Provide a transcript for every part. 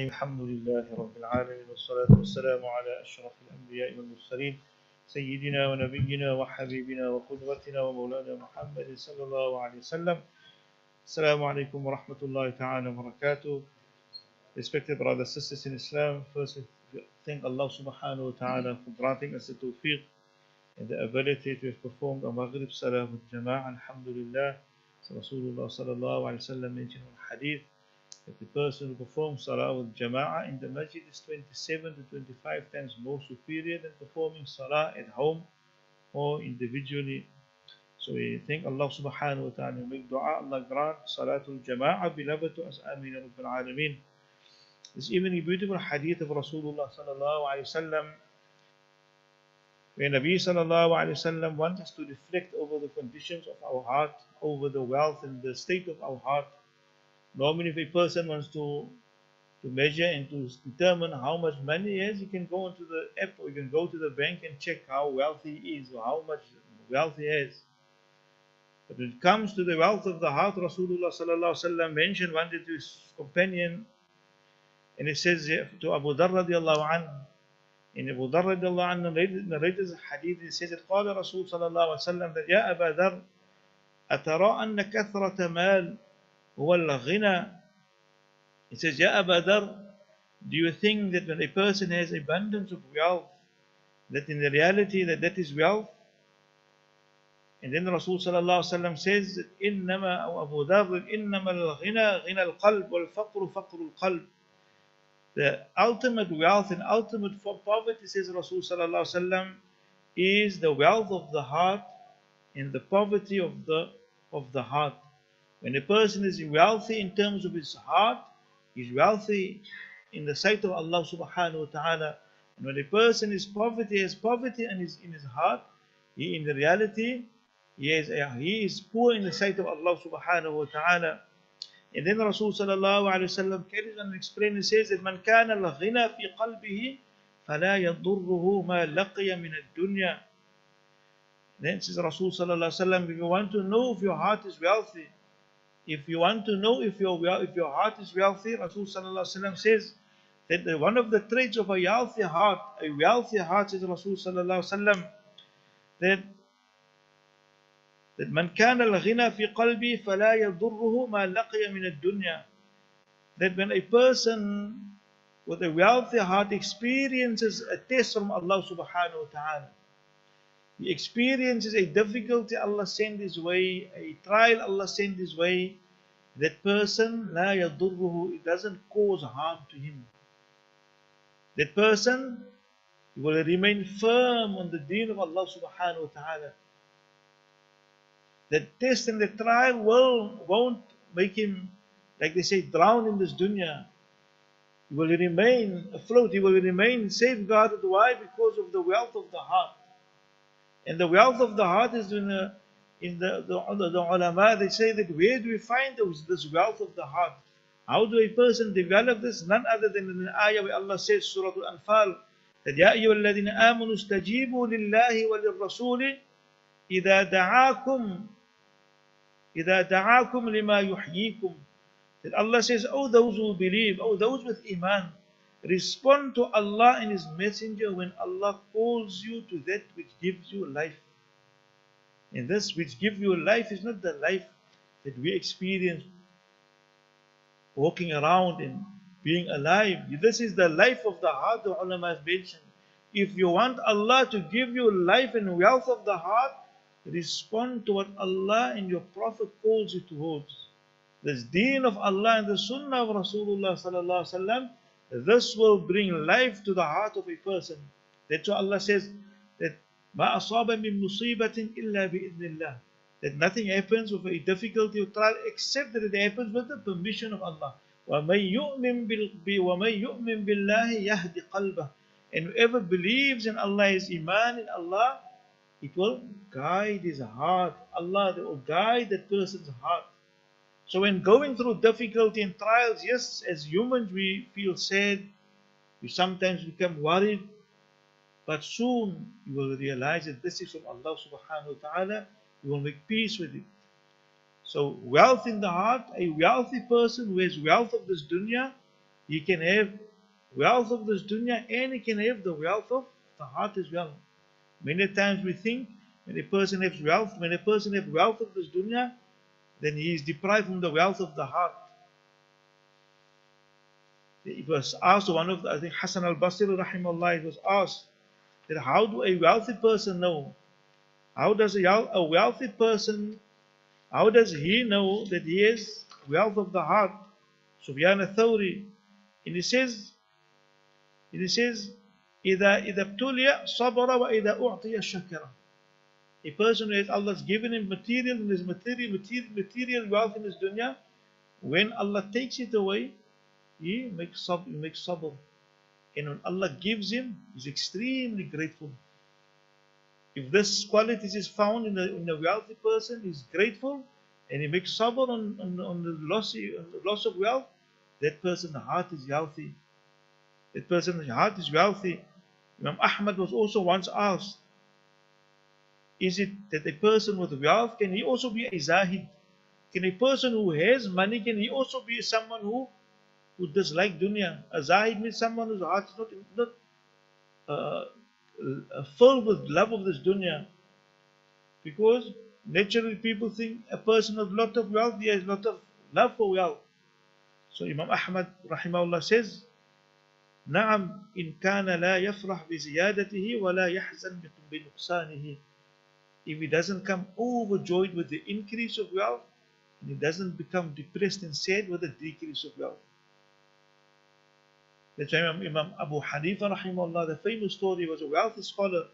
الحمد لله رب العالمين والصلاة والسلام على أشرف الأنبياء والمرسلين سيدنا ونبينا وحبيبنا وقدوتنا ومولانا محمد صلى الله عليه وسلم. السلام عليكم ورحمة الله تعالى وبركاته. Respected brothers and sisters in Islam, first we thank Allah subhanahu wa ta'ala for granting us the tawfiq and the ability to have performed a Maghrib Salah with Jama'ah. Alhamdulillah. So Rasulullah sallallahu alayhi wa sallam mentioned in Hadeeth that the person who performs Salah with Jama'ah in the masjid is 27 to 25 times more superior than performing Salah at home or individually. So we thank Allah subhanahu wa ta'ala and make dua. Allah grant Salatul Jama'ah beloved to us. Ameen ya Rabbil Alameen. This evening, a beautiful hadith of Rasulullah sallallahu alayhi wa sallam, where Nabi sallallahu alayhi wa sallam wants us to reflect over the conditions of our heart, over the wealth and the state of our heart. Normally, if a person wants to measure and to determine how much money he has, he can go into the app or you can go to the bank and check how wealthy he is or how much wealth he has. But when it comes to the wealth of the heart, Rasulullah sallallahu alaihi wasallam mentioned one day to his companion, and he says to Abu Dharr radiallahu anhu, and Abu Dharr radiallahu anhu narrated the hadith, he says that قال Rasul sallallahu alaihi wasallam that يا أبا ذر أترى أن كثرة مال هو الغنى. He says, Ya Aba Dhar, do you think that when a person has abundance of wealth, that in the reality that is wealth? And then Rasul sallallahu alaihi wasallam says that إنما أو Abu Dhar إنما الغنى غنى القلب والفقر فقر القلب. The ultimate wealth and ultimate poverty, says Rasul sallallahu alaihi wasallam, is the wealth of the heart and the poverty of the heart. When a person is wealthy in terms of his heart, he's wealthy in the sight of Allah subhanahu wa ta'ala. And when a person is has poverty in his heart, he in the reality, he is poor in the sight of Allah subhanahu wa ta'ala. And then Rasul sallallahu alayhi wa sallam carries on and explains and says that Man kana al-ghina fi qalbihi fala yadurruhu ma laqiya min ad-dunya. Then says Rasul sallallahu alayhi wa sallam, if you want to know if your heart is wealthy, if you want to know if your heart is wealthy, Rasul sallallahu alaihi wasallam says that one of the traits of a wealthy heart, says Rasul sallallahu alaihi wasallam, that man kana al-ghina fi qalbi fala yadurruhu ma laqiya min ad-dunya. That when a person with a wealthy heart experiences a test from Allah subhanahu wa ta'ala, he experiences a difficulty Allah sent his way, a trial Allah sent his way, that person, la yadurruhu, it doesn't cause harm to him. That person will remain firm on the deen of Allah subhanahu wa ta'ala. That test and the trial won't make him, like they say, drown in this dunya. He will remain afloat, he will remain safeguarded. Why? Because of the wealth of the heart. And the wealth of the heart is in the ulama, they say that where do we find this wealth of the heart? How do a person develop this? None other than in the ayah where Allah says, Surah Al-Anfal, that Ya ayyuhalladhina amanu istajibu lillahi wa lirrasuli idha da'akum lima yuhyikum. That Allah says, oh those who believe, oh those with iman, respond to Allah and His Messenger when Allah calls you to that which gives you life. And this which gives you life is not the life that we experience walking around and being alive. This is the life of the heart, the ulama has mentioned. If you want Allah to give you life and wealth of the heart, respond to what Allah and your Prophet calls you towards. This deen of Allah and the sunnah of Rasulullah sallallahu alaihi wasallam, this will bring life to the heart of a person. That's why Allah says that مَا أَصَابَ مِن مُصِيبَةٍ إِلَّا بِإِذْنِ اللَّهِ. That nothing happens with a difficulty or trial except that it happens with the permission of Allah. وَمَن يُؤْمِن بِاللَّهِ يَهْدِ قَلْبَهُ. And whoever believes in Allah, his iman in Allah, it will guide his heart. Allah will guide that person's heart. So when going through difficulty and trials, yes, as humans we feel sad, we sometimes become worried, but soon you will realize that this is from Allah subhanahu wa ta'ala. You will make peace with it. So wealth in the heart, a wealthy person who has wealth of this dunya, He can have wealth of this dunya and he can have the wealth of the heart as well. Many times we think when a person has wealth of this dunya, then he is deprived from the wealth of the heart. It was asked one of the, I think Hassan al-Basri rahimahullah, it was asked that how do a wealthy person know? How does a wealthy person, how does he know that he has wealth of the heart? Sufyan al-Thawri, and he says, إذا ابتلي صبر وإذا أعطي شكر. A person who has Allah's given him material in his material wealth in his dunya, when Allah takes it away, he makes sabr. And when Allah gives him, he's extremely grateful. If this quality is found in a wealthy person, he's grateful and he makes sabr on the loss of wealth, that person's heart is healthy. That person's heart is wealthy. Imam Ahmad was also once asked, is it that a person with wealth, can he also be a zahid? Can a person who has money, can he also be someone who dislike dunya? A zahid means someone whose heart is not filled with love of this dunya. Because naturally people think a person with lot of wealth, he has lot of love for wealth. So Imam Ahmad rahimahullah says, نعم إن كان لا يفرح بزيادته ولا يحزن بنقصانه. If he doesn't come overjoyed with the increase of wealth, and he doesn't become depressed and sad with the decrease of wealth. That's why Imam Abu Hanifa rahimahullah, the famous story, was a wealthy scholar.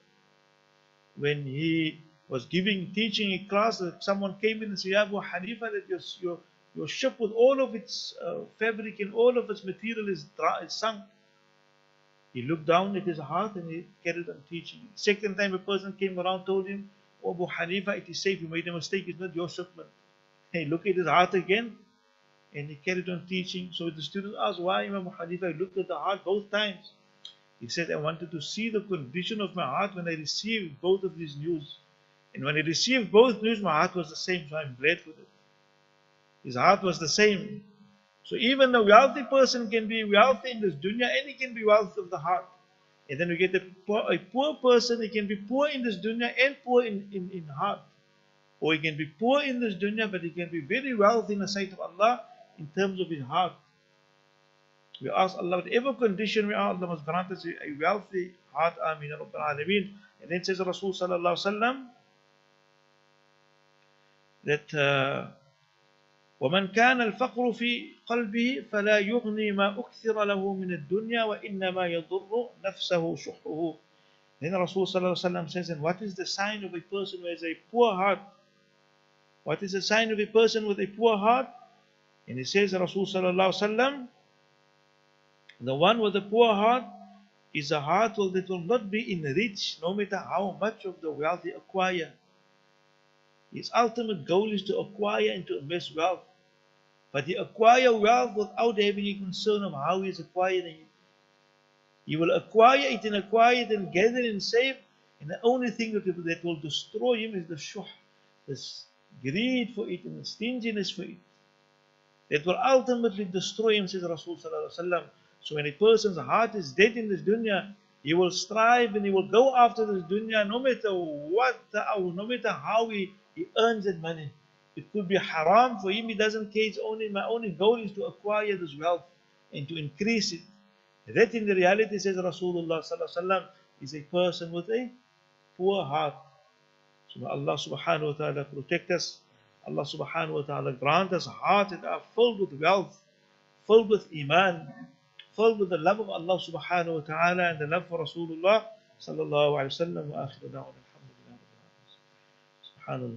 When he was teaching a class, that someone came in and said, Abu Hanifa, that your ship with all of its fabric and all of its material is sunk. He looked down at his heart and he carried on teaching. Second time a person came around, told him, oh, Abu Hanifa, it is safe, you made a mistake, it's not your shipment. He looked at his heart again and he carried on teaching. So the student asked, why Imam Hanifa? He looked at the heart both times. He said, I wanted to see the condition of my heart when I received both of these news. And when I received both news, my heart was the same, so I'm glad with it. His heart was the same. So even a wealthy person can be wealthy in this dunya and he can be wealthy of the heart. And then we get a poor person, he can be poor in this dunya and poor in heart. Or he can be poor in this dunya, but he can be very wealthy in the sight of Allah in terms of his heart. We ask Allah, whatever condition we are, Allah must grant us a wealthy heart. Ameen. Rabbil Alameen. And then says Rasul sallallahu alaihi wasallam that وَمَنْ كَانَ الْفَقْرُ فِي قَلْبِهِ فَلَا يُغْنِي مَا أُكْثِرَ لَهُ مِنَ الدُّنْيَا وَإِنَّمَا يَضُرُّ نَفْسَهُ شُحُّهُ. Then Rasul sallallahu alaihi wasallam says, and what is the sign of a person who has a poor heart? What is the sign of a person with a poor heart? And he says, Rasul sallallahu alaihi wasallam, the one with a poor heart is a heart that will not be enriched no matter how much of the wealth he acquire. His ultimate goal is to acquire and to amass wealth. But he acquire wealth without having a concern of how he is acquiring it. He will acquire it and gather and save. And the only thing that will destroy him is the shuh, this greed for it and the stinginess for it. That will ultimately destroy him, says Rasul sallallahu alaihi wasallam. So when a person's heart is dead in this dunya, he will strive and he will go after this dunya no matter what, no matter how he earns that money. It could be haram for him, he doesn't care. My only goal is to acquire this wealth and to increase it. That in the reality, says Rasulullah sallallahu alaihi wasallam, is a person with a poor heart. So may Allah subhanahu wa ta'ala protect us. Allah subhanahu wa ta'ala grant us hearts that are filled with wealth, filled with iman, filled with the love of Allah subhanahu wa ta'ala and the love for Rasulullah sallallahu alaihi wasallam. Wa akhiru da'wana alhamdulillah. Subhanallah.